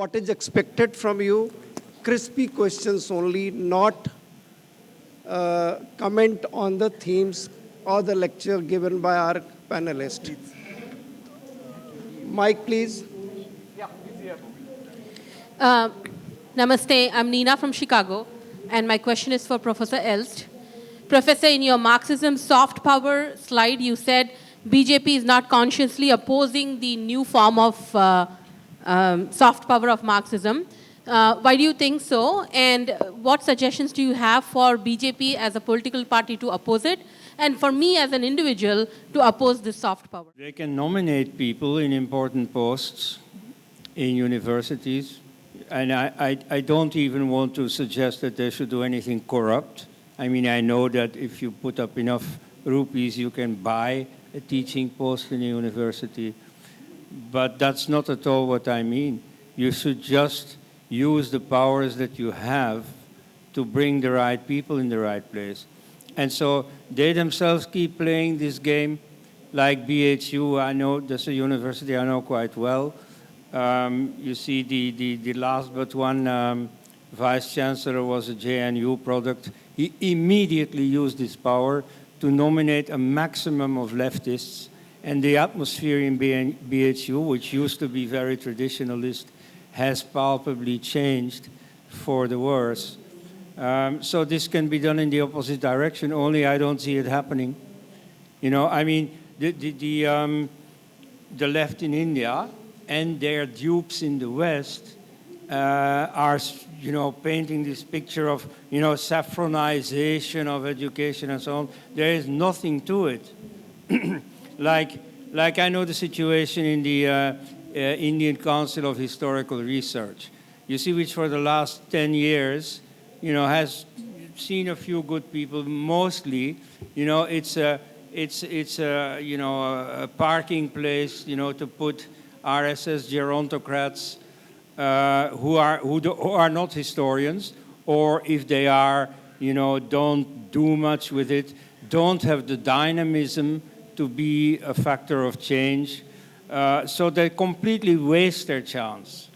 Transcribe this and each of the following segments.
what is expected from you. Crispy questions only, not comment on the themes or the lecture given by our panelist. Mike, please. Namaste, I'm Nina from Chicago, and my question is for Professor Elst. Professor, in your Marxism soft power slide, you said BJP is not consciously opposing the new form of soft power of Marxism. Why do you think so? And what suggestions do you have for BJP as a political party to oppose it? And for me as an individual to oppose this soft power? They can nominate people in important posts in universities. And I don't even want to suggest that they should do anything corrupt. I mean, I know that if you put up enough rupees, you can buy a teaching post in a university. But that's not at all what I mean. You should just use the powers that you have to bring the right people in the right place. And so they themselves keep playing this game, like BHU. I know that's a university I know quite well. You see the last but one vice chancellor was a JNU product. He immediately used his power to nominate a maximum of leftists, and the atmosphere in BHU, which used to be very traditionalist, has palpably changed for the worse. So this can be done in the opposite direction, only I don't see it happening. You know, I mean, the left in India and their dupes in the West are, you know, painting this picture of, you know, saffronization of education and so on. There is nothing to it. like I know the situation in the Indian Council of Historical Research, you see, which for the last 10 years, you know, has seen a few good people. Mostly, you know, it's a you know, a parking place, you know, to put RSS gerontocrats who are not historians, or if they are, you know, don't do much with it, don't have the dynamism to be a factor of change. So they completely waste their chance.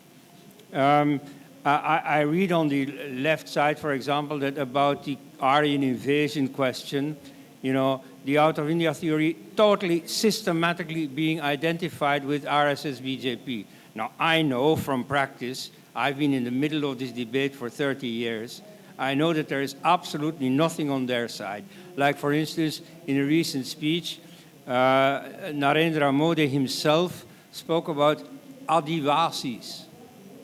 I read on the left side, for example, that about the Aryan invasion question, you know, the out of India theory totally systematically being identified with RSS BJP. Now, I know from practice, I've been in the middle of this debate for 30 years. I know that there is absolutely nothing on their side. Like, for instance, in a recent speech, Narendra Modi himself spoke about Adivasis.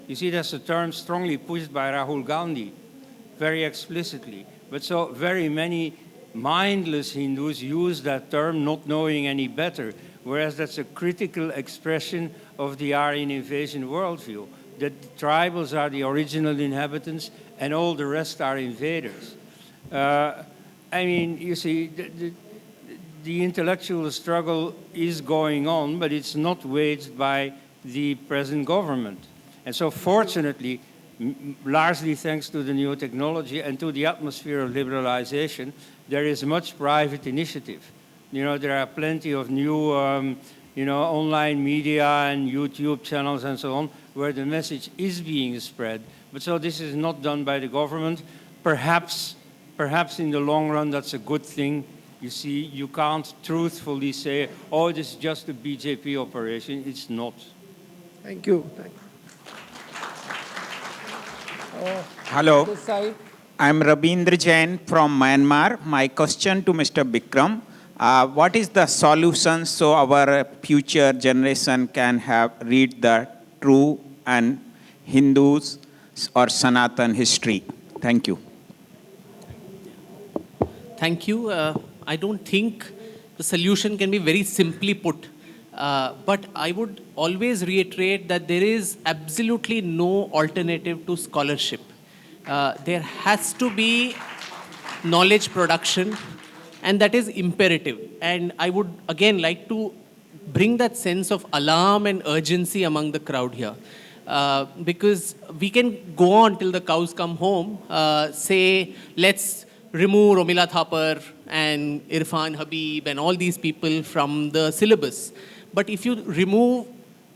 You see, that's a term strongly pushed by Rahul Gandhi, very explicitly. But so very many mindless Hindus use that term not knowing any better, whereas that's a critical expression of the Aryan invasion worldview, that the tribals are the original inhabitants and all the rest are invaders. I mean, you see, the intellectual struggle is going on, but it's not waged by the present government. And so fortunately, largely thanks to the new technology and to the atmosphere of liberalization, there is much private initiative. You know, there are plenty of new, you know, online media and YouTube channels and so on, where the message is being spread. But so this is not done by the government. Perhaps in the long run, that's a good thing. You see, you can't truthfully say, oh, this is just a BJP operation. It's not. Thank you. Hello, This side. I'm Rabindra Jain from Myanmar. My question to Mr. Bikram, what is the solution so our future generation can read the true and Hindus or Sanatan history? Thank you. Thank you. I don't think the solution can be very simply put. But I would always reiterate that there is absolutely no alternative to scholarship. There has to be knowledge production, and that is imperative. And I would again like to bring that sense of alarm and urgency among the crowd here. Because we can go on till the cows come home, say, let's remove Romila Thapar and Irfan Habib and all these people from the syllabus. But if you remove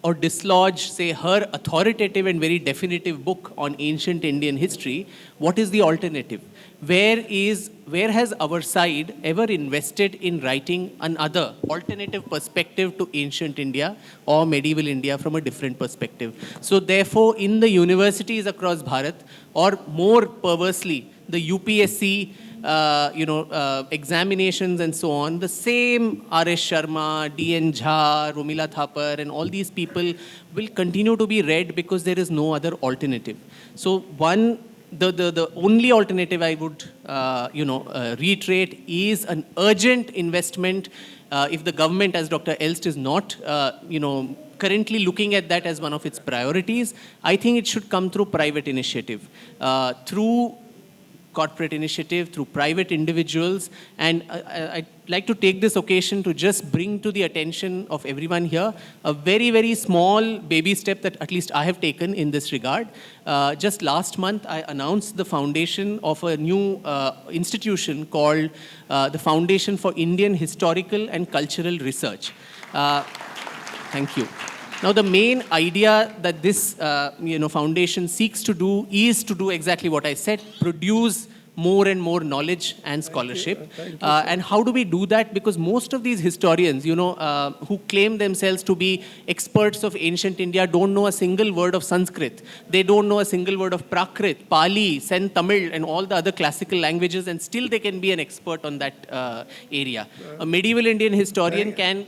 or dislodge, say, her authoritative and very definitive book on ancient Indian history, what is the alternative? Where has our side ever invested in writing another alternative perspective to ancient India or medieval India from a different perspective? So therefore, in the universities across Bharat, or more perversely, the UPSC examinations and so on, the same R.S. Sharma, D.N. Jha, Romila Thapar, and all these people will continue to be read because there is no other alternative. So the only alternative I would reiterate is an urgent investment. If the government, as Dr. Elst is not currently looking at that as one of its priorities, I think it should come through private initiative, through corporate initiative, through private individuals. And I'd like to take this occasion to just bring to the attention of everyone here a very, very small baby step that at least I have taken in this regard. Just last month, I announced the foundation of a new institution called the Foundation for Indian Historical and Cultural Research. Thank you. Now, the main idea that this foundation seeks to do is to do exactly what I said, produce more and more knowledge and scholarship. And how do we do that? Because most of these historians, who claim themselves to be experts of ancient India don't know a single word of Sanskrit. They don't know a single word of Prakrit, Pali, Sen Tamil, and all the other classical languages, and still they can be an expert on that area. A medieval Indian historian can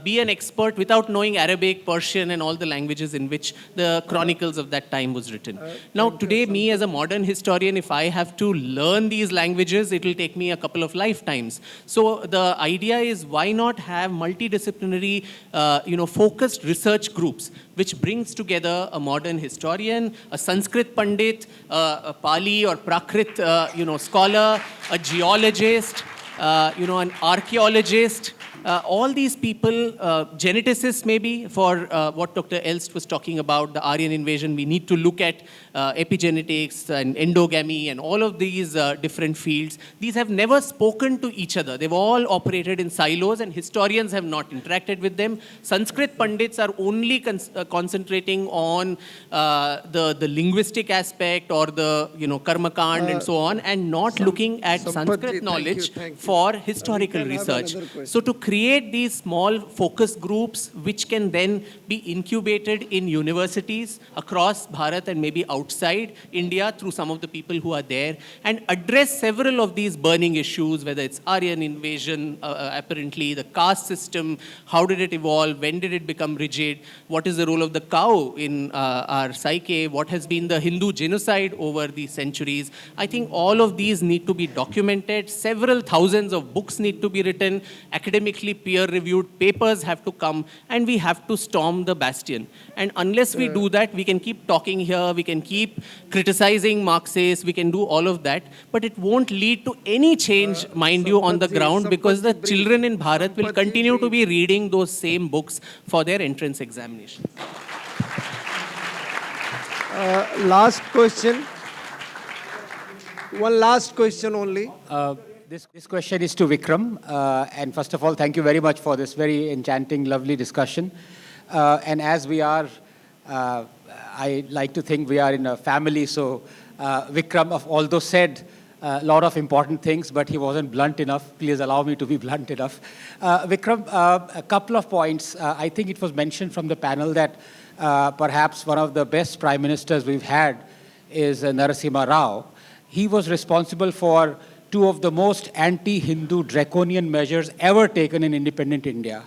be an expert without knowing Arabic, Persian, and all the languages in which the chronicles of that time was written. Now, today, me as a modern historian, if I have to learn these languages, it will take me a couple of lifetimes. So the idea is, why not have multidisciplinary, focused research groups, which brings together a modern historian, a Sanskrit Pandit, a Pali or Prakrit, scholar, a geologist, an archaeologist. All these people, geneticists maybe, for what Dr. Elst was talking about, the Aryan invasion, we need to look at epigenetics and endogamy and all of these different fields. These have never spoken to each other. They've all operated in silos, and historians have not interacted with them. Sanskrit Pandits are only concentrating on the linguistic aspect or the Karmakand and so on, and not looking at Sanskrit knowledge for historical research. So to create these small focus groups which can then be incubated in universities across Bharat and maybe outside India through some of the people who are there, and address several of these burning issues, whether it's Aryan invasion, apparently the caste system, how did it evolve, when did it become rigid, what is the role of the cow in our psyche, what has been the Hindu genocide over the centuries. I think all of these need to be documented. Several thousands of books need to be written, academically peer-reviewed papers have to come, and we have to storm the bastion. And unless we do that, we can keep talking here, we can keep criticizing Marxists, we can do all of that, but it won't lead to any change, mind you, on the ground, because the children in Bharat will continue to be reading those same books for their entrance examinations. Last question. One last question only. This question is to Vikram. And first of all, thank you very much for this very enchanting, lovely discussion. And as we are, I like to think we are in a family. So Vikram, although said a lot of important things, but he wasn't blunt enough. Please allow me to be blunt enough. Vikram, a couple of points. I think it was mentioned from the panel that perhaps one of the best prime ministers we've had is Narasimha Rao. He was responsible for two of the most anti-Hindu draconian measures ever taken in independent India.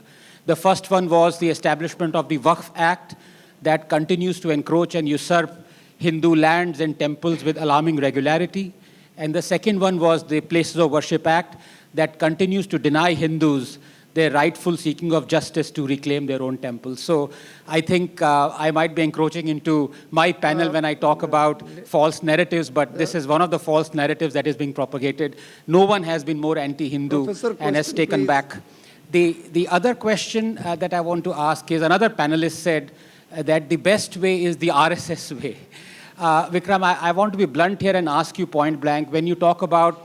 The first one was the establishment of the Waqf Act that continues to encroach and usurp Hindu lands and temples with alarming regularity. And the second one was the Places of Worship Act that continues to deny Hindus their rightful seeking of justice to reclaim their own temples. So I think I might be encroaching into my panel when I talk about false narratives, but this is one of the false narratives that is being propagated. No one has been more anti-Hindu and has taken back. The other question that I want to ask is, another panelist said that the best way is the RSS way. Vikram, I want to be blunt here and ask you point blank, when you talk about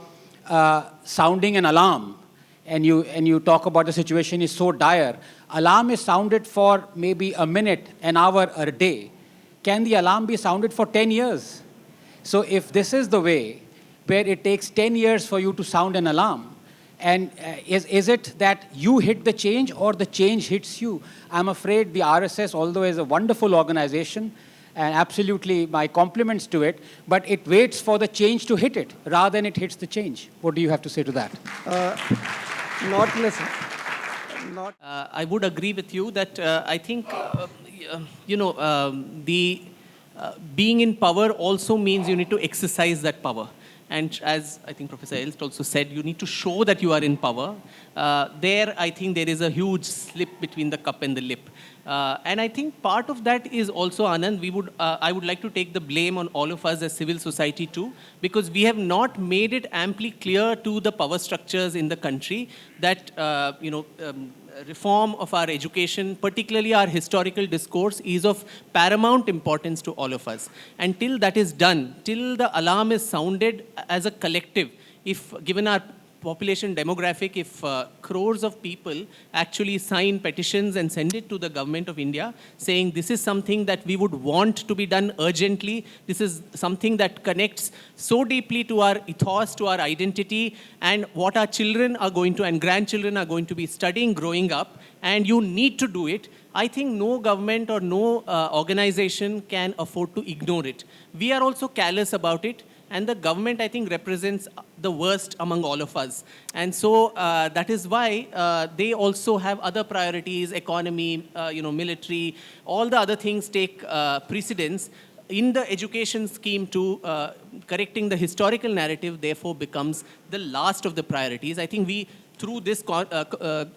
sounding an alarm, and you talk about the situation is so dire, alarm is sounded for maybe a minute, an hour, a day. Can the alarm be sounded for 10 years? So if this is the way where it takes 10 years for you to sound an alarm, and is it that you hit the change or the change hits you? I'm afraid the RSS, although is a wonderful organization, and absolutely my compliments to it, but it waits for the change to hit it rather than it hits the change. What do you have to say to that? Not necessarily. Not. I would agree with you that I think, the being in power also means you need to exercise that power. And as I think Professor Elst also said, you need to show that you are in power. There, I think there is a huge slip between the cup and the lip. And I think part of that is also, Anand, I would like to take the blame on all of us as civil society too, because we have not made it amply clear to the power structures in the country that, reform of our education, particularly our historical discourse, is of paramount importance to all of us. And till that is done, till the alarm is sounded as a collective, if given our population demographic, if crores of people actually sign petitions and send it to the government of India saying this is something that we would want to be done urgently, this is something that connects so deeply to our ethos, to our identity, and what our children are going to and grandchildren are going to be studying growing up, and you need to do it, I think no government or no organization can afford to ignore it. We are also callous about it. And the government, I think, represents the worst among all of us. And so that is why they also have other priorities, economy, military, all the other things take precedence. In the education scheme too, correcting the historical narrative, therefore, becomes the last of the priorities. I think through this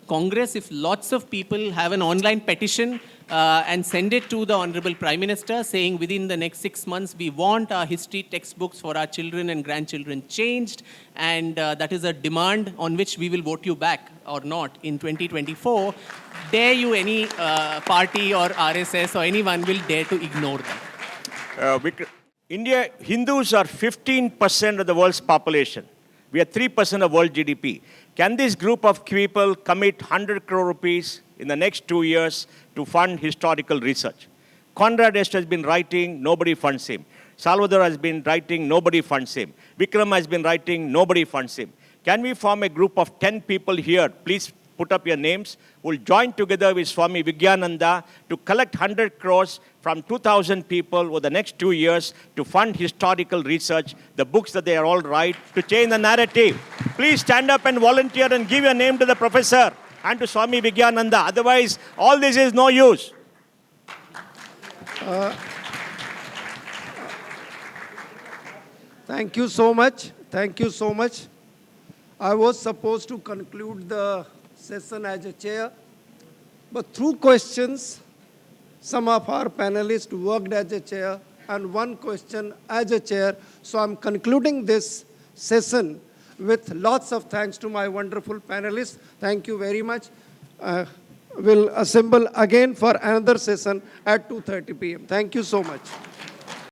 Congress, if lots of people have an online petition and send it to the Honorable Prime Minister saying within the next 6 months, we want our history textbooks for our children and grandchildren changed, and that is a demand on which we will vote you back or not in 2024, dare you any party or RSS or anyone will dare to ignore them? India, Hindus are 15% of the world's population. We are 3% of world GDP. Can this group of people commit 100 crore rupees in the next 2 years to fund historical research? Conrad Est has been writing, nobody funds him. Salvador has been writing, nobody funds him. Vikram has been writing, nobody funds him. Can we form a group of 10 people here? Please put up your names. We'll join together with Swami Vigyananda to collect 100 crores from 2,000 people over the next 2 years to fund historical research, the books that they are all write, to change the narrative. Please stand up and volunteer and give your name to the professor and to Swami Vigyananda. Otherwise, all this is no use. Thank you so much. Thank you so much. I was supposed to conclude the session as a chair, but through questions, some of our panelists worked as a chair and one question as a chair. So I'm concluding this session with lots of thanks to my wonderful panelists. Thank you very much. We'll assemble again for another session at 2:30 p.m. Thank you so much.